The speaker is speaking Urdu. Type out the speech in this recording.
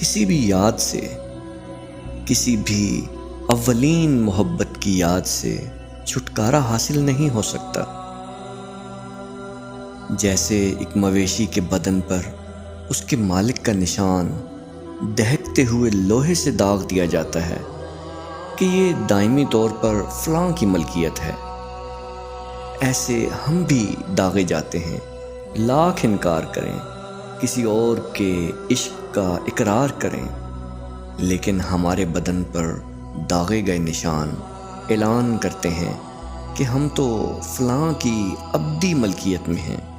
کسی بھی یاد سے، کسی بھی اولین محبت کی یاد سے چھٹکارا حاصل نہیں ہو سکتا۔ جیسے ایک مویشی کے بدن پر اس کے مالک کا نشان دہکتے ہوئے لوہے سے داغ دیا جاتا ہے کہ یہ دائمی طور پر فلاں کی ملکیت ہے، ایسے ہم بھی داغے جاتے ہیں، لاکھ انکار کریں، کسی اور کے عشق کا اقرار کریں، لیکن ہمارے بدن پر داغے گئے نشان اعلان کرتے ہیں کہ ہم تو فلاں کی ابدی ملکیت میں ہیں۔